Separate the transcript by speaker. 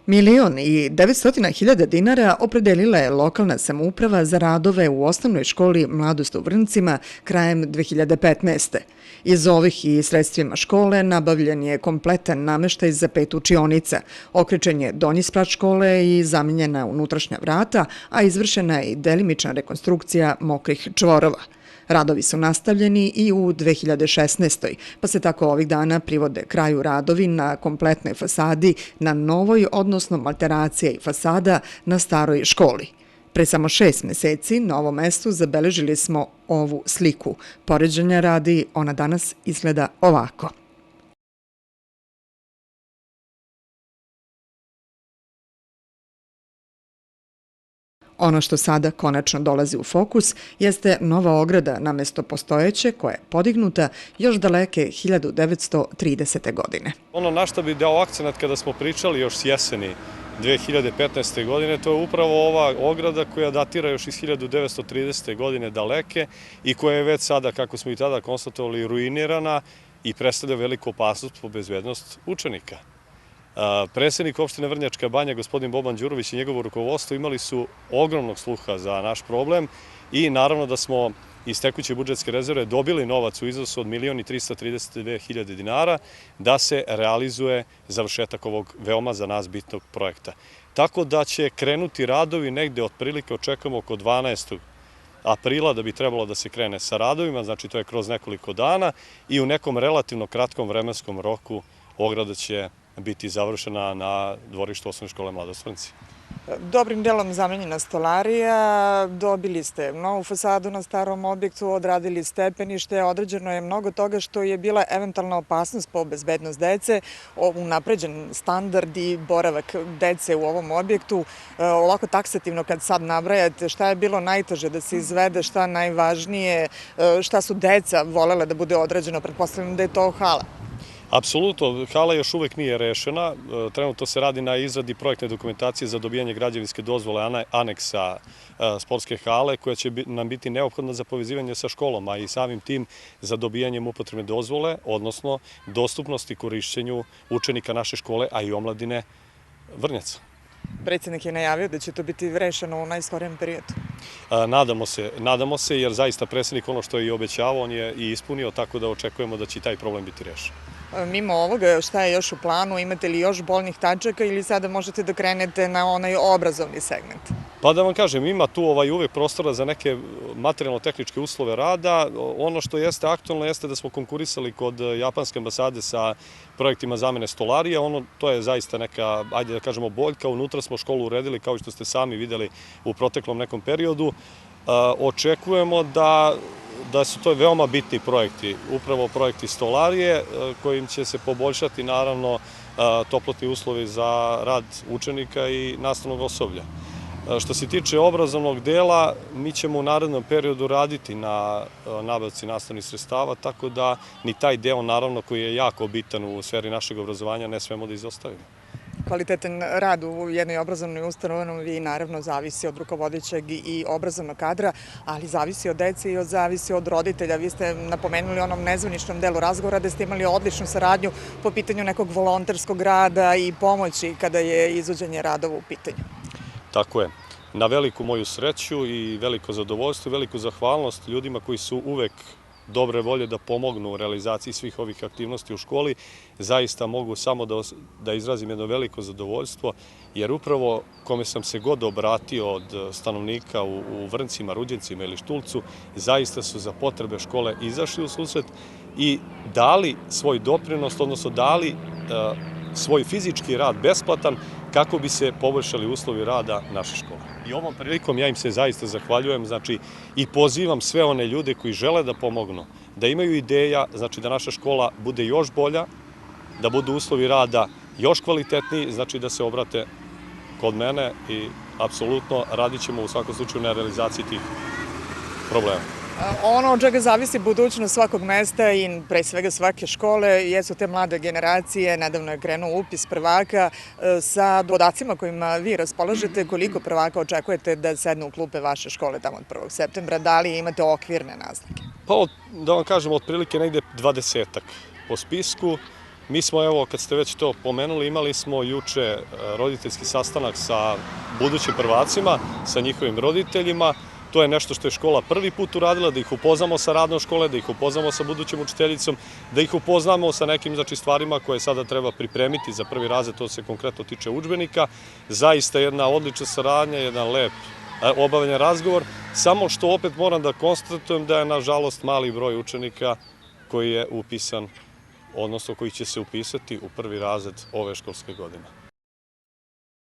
Speaker 1: 1.900.000 dinara opredelila je lokalna samouprava za radove u osnovnoj školi Mladost u Vrncima krajem 2015. Iz ovih i sredstvima škole nabavljen je kompletan nameštaj za 5 učionica, okrečen je donji sprat škole i zamenjena unutrašnja vrata, a izvršena je i delimična rekonstrukcija mokrih čvorova. Radovi su nastavljeni i u 2016. pa se tako ovih dana privode kraju radovi na kompletnoj fasadi na novoj, odnosno alteracija i fasada na staroj školi. Pre samo 6 meseci na ovom mestu zabeležili smo ovu sliku. Poređenja radi, ona danas izgleda ovako. Ono što sada konačno dolazi u fokus jeste nova ograda namesto postojeće koja je podignuta još daleke 1930. godine.
Speaker 2: Ono na što bi dao akcenat kada smo pričali još s jeseni 2015. godine, to je upravo ova ograda koja datira još iz 1930. godine daleke i koja je već sada, kako smo i tada konstatovali, ruinirana i predstavlja veliku opasnost po bezbednost učenika. Predsednik opštine Vrnjačka Banja, gospodin Boban Đurović i njegovo rukovodstvo imali su ogromnog sluha za naš problem i naravno da smo iz tekuće budžetske rezerve dobili novac u iznosu od 1.332.000 dinara da se realizuje završetak ovog veoma za nas bitnog projekta. Tako da će krenuti radovi negde otprilike očekujemo oko 12. aprila da bi trebalo da se krene sa radovima, znači to je kroz nekoliko dana i u nekom relativno kratkom vremenskom roku ograda će biti završena na dvorištu osnovne škole Mladost Vrnci.
Speaker 3: Dobrim delom zamenjena stolarija, dobili ste novu fasadu na starom objektu, odradili stepenište, određeno je mnogo toga što je bila eventualna opasnost po bezbednost dece, unapređen standard i boravak dece u ovom objektu. Ovako taksativno kad sad nabrajate šta je bilo najteže da se izvede, šta najvažnije, šta su deca volela da bude određeno, pretpostavljam da je to hala.
Speaker 2: Apsolutno, hala još uvek nije rešena. Trenutno se radi na izradi projektne dokumentacije za dobijanje građevinske dozvole aneksa sportske hale koja će nam biti neophodna za povezivanje sa školom, a i samim tim za dobijanjem upotrebne dozvole, odnosno dostupnosti korišćenju učenika naše škole, a i omladine Vrnjaca.
Speaker 3: Predsednik je najavio da će to biti rešeno u najskorijem periodu.
Speaker 2: Nadamo se jer zaista predsednik ono što je i obećavao, on je i ispunio, tako da očekujemo da će taj problem biti rešen.
Speaker 3: Mimo ovoga, šta je još u planu? Imate li još bolnih tačaka ili sada možete da krenete na onaj obrazovni segment?
Speaker 2: Pa da vam kažem, ima tu uvek prostora za neke materijalno-tehničke uslove rada. Ono što jeste aktualno jeste da smo konkurisali kod japanske ambasade sa projektima zamene stolarije. To je zaista neka, ajde da kažemo, boljka. Unutra smo školu uredili kao što ste sami videli u proteklom nekom periodu. Očekujemo da su to veoma bitni projekti, upravo projekti stolarije kojim će se poboljšati naravno toplotni uslovi za rad učenika i nastavnog osoblja. Što se tiče obrazovnog dela, mi ćemo u narednom periodu raditi na nabavci nastavnih sredstava, tako da ni taj deo naravno koji je jako bitan u sferi našeg obrazovanja ne smemo da izostavimo.
Speaker 3: Kvalitetan rad u jednoj obrazovnoj ustanovi naravno zavisi od rukovodećeg i obrazovnog kadra, ali zavisi od dece i zavisi od roditelja. Vi ste napomenuli u onom nezvaničnom delu razgovora da ste imali odličnu saradnju po pitanju nekog volonterskog rada i pomoći kada je izvođenje radova u pitanju.
Speaker 2: Tako je. Na veliku moju sreću i veliko zadovoljstvo i veliku zahvalnost ljudima koji su uvek dobre volje da pomognu u realizaciji svih ovih aktivnosti u školi, zaista mogu samo da izrazim jedno veliko zadovoljstvo, jer upravo kome sam se god obratio od stanovnika u Vrncima, Ruđencima ili Štulcu, zaista su za potrebe škole izašli u susret i dali svoj doprinos, odnosno dali svoj fizički rad besplatan kako bi se poboljšali uslovi rada naše škole. I ovom prilikom ja im se zaista zahvaljujem, znači i pozivam sve one ljude koji žele da pomognu, da imaju ideja, znači da naša škola bude još bolja, da budu uslovi rada još kvalitetniji, znači da se obrate kod mene i apsolutno radit ćemo u svakom slučaju na realizaciji tih problema.
Speaker 3: Ono od čega zavisi budućnost svakog mesta i pre svega svake škole jesu te mlade generacije. Nedavno je krenuo upis prvaka. Sa podacima kojima vi raspolažete, koliko prvaka očekujete da sednu u klupe vaše škole tamo od 1. septembra? Da li imate okvirne naznake?
Speaker 2: Pa da vam kažem, otprilike negde 20-ak po spisku. Mi smo, evo, kad ste već to pomenuli, imali smo juče roditeljski sastanak sa budućim prvacima, sa njihovim roditeljima. To je nešto što je škola prvi put uradila, da ih upoznamo sa radnom škole, da ih upoznamo sa budućim učiteljicom, da ih upoznamo sa nekim stvarima koje sada treba pripremiti za prvi razred, to se konkretno tiče udžbenika. Zaista jedna odlična saradnja, jedan lep obavljen razgovor, samo što opet moram da konstatujem da je nažalost mali broj učenika koji je upisan, odnosno koji će se upisati u prvi razred ove školske godine.